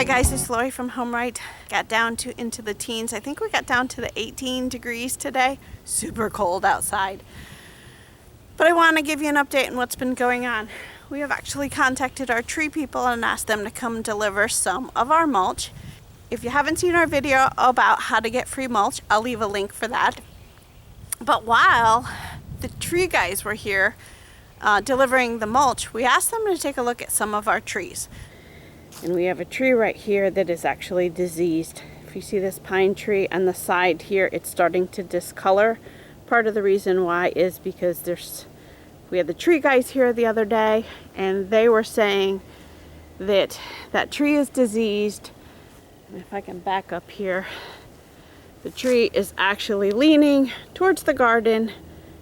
Hi guys, it's Lori from HomeRight. Got down to into the teens. I think we got down to the 18 degrees today. Super cold outside. But I want to give you an update on what's been going on. We have actually contacted our tree people and asked them to come deliver some of our mulch. If you haven't seen our video about how to get free mulch, I'll leave a link for that. But while the tree guys were here delivering the mulch, we asked them to take a look at some of our trees. And we have a tree right here that is actually diseased. If you see this pine tree on the side here, it's starting to discolor. Part of the reason why is because we had the tree guys here the other day, and they were saying that that tree is diseased. And if I can back up here, the tree is actually leaning towards the garden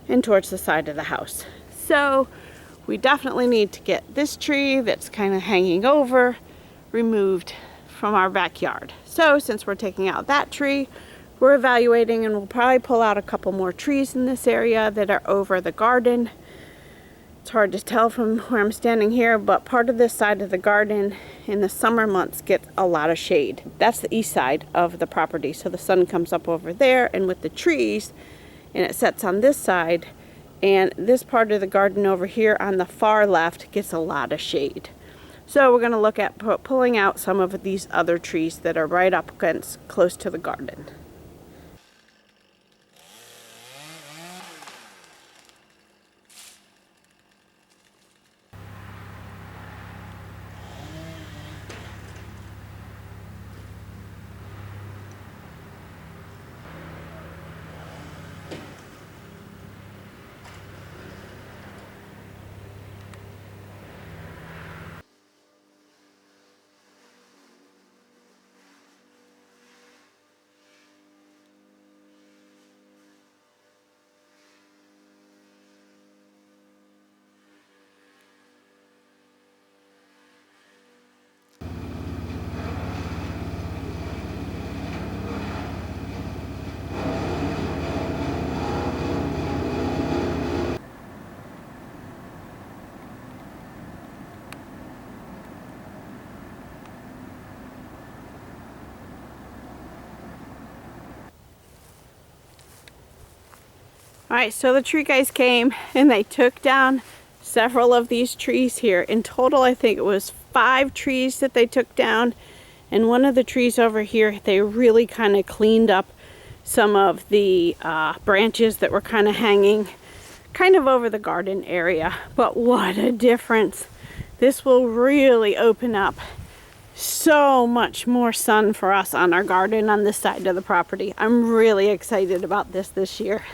and towards the side of the house. So we definitely need to get this tree that's kind of hanging over removed from our backyard. So since we're taking out that tree, we're evaluating, and we'll probably pull out a couple more trees in this area that are over the garden. It's hard to tell from where I'm standing here, but part of this side of the garden in the summer months gets a lot of shade. That's the east side of the property, so the sun comes up over there and with the trees, and it sets on this side, and this part of the garden over here on the far left gets a lot of shade. So we're going to look at pulling out some of these other trees that are right up against close to the garden. Alright, so the tree guys came and they took down several of these trees here. In total, I think it was 5 trees that they took down. And one of the trees over here, they really kind of cleaned up some of the branches that were kind of hanging kind of over the garden area. But what a difference. This will really open up so much more sun for us on our garden on this side of the property. I'm really excited about this year.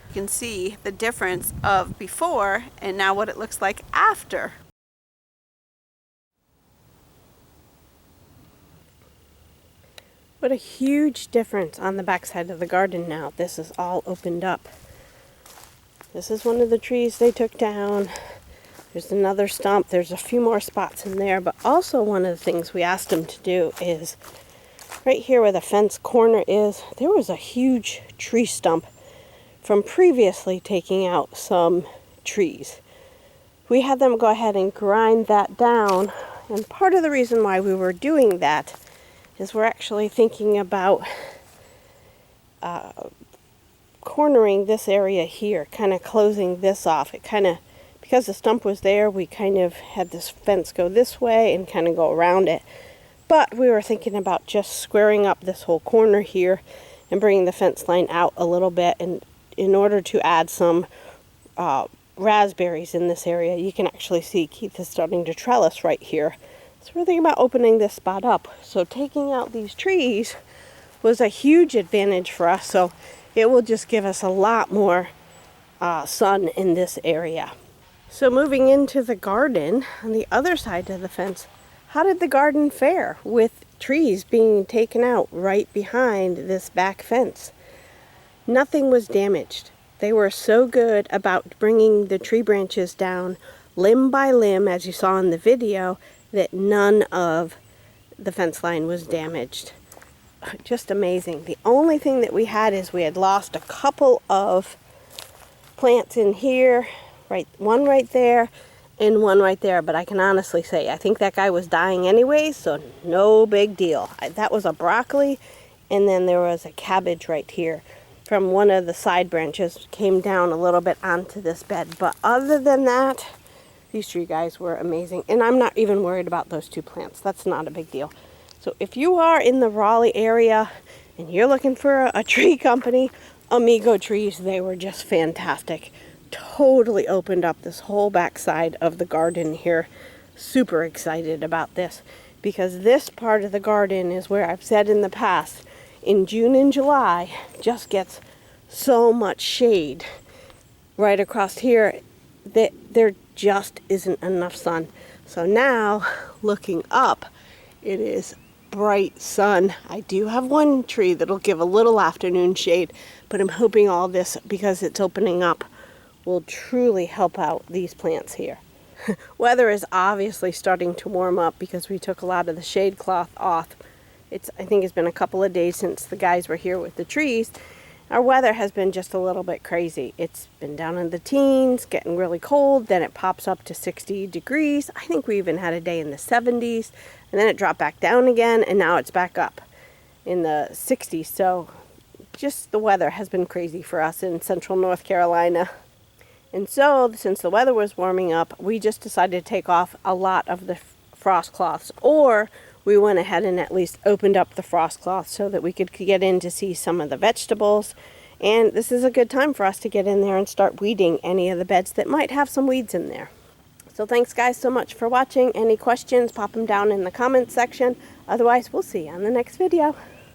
You can see the difference of before and now what it looks like after. What a huge difference on the back side of the garden now. This is all opened up. This is one of the trees they took down. There's another stump. There's a few more spots in there, but also one of the things we asked them to do is right here where the fence corner is, there was a huge tree stump from previously taking out some trees. We had them go ahead and grind that down, and part of the reason why we were doing that is we're actually thinking about cornering this area here, kind of closing this off. It kind of, because the stump was there, we kind of had this fence go this way and kind of go around it. But we were thinking about just squaring up this whole corner here and bringing the fence line out a little bit, and in order to add some raspberries in this area. You can actually see Keith is starting to trellis right here. So we're thinking about opening this spot up. So taking out these trees was a huge advantage for us. So it will just give us a lot more sun in this area. So moving into the garden on the other side of the fence, how did the garden fare with trees being taken out right behind this back fence? Nothing was damaged. They were so good about bringing the tree branches down limb by limb, as you saw in the video, that none of the fence line was damaged. Just amazing. The only thing that we had is we had lost a couple of plants in here, one right there, and one right there, but I can honestly say I think that guy was dying anyway, so no big deal. That was a broccoli, and then there was a cabbage right here from one of the side branches, came down a little bit onto this bed. But other than that, these tree guys were amazing, and I'm not even worried about those two plants. That's not a big deal. So if you are in the Raleigh area and you're looking for a tree company, Amigo Trees, they were just fantastic. Totally opened up this whole backside of the garden here. Super excited about this because this part of the garden is where I've said in the past, in June and July, just gets so much shade. Right across here, that there just isn't enough sun. So now, looking up, it is bright sun. I do have one tree that'll give a little afternoon shade, but I'm hoping all this, because it's opening up, will truly help out these plants here. Weather is obviously starting to warm up because we took a lot of the shade cloth off. I think it's been a couple of days since the guys were here with the trees. Our weather has been just a little bit crazy. It's been down in the teens, getting really cold, then it pops up to 60 degrees. I think we even had a day in the 70s, and then it dropped back down again, and now it's back up in the 60s. So just the weather has been crazy for us in central North Carolina. And so, since the weather was warming up, we just decided to take off a lot of the frost cloths, or we went ahead and at least opened up the frost cloth so that we could get in to see some of the vegetables. And this is a good time for us to get in there and start weeding any of the beds that might have some weeds in there. So thanks guys so much for watching. Any questions, pop them down in the comments section. Otherwise, we'll see you on the next video.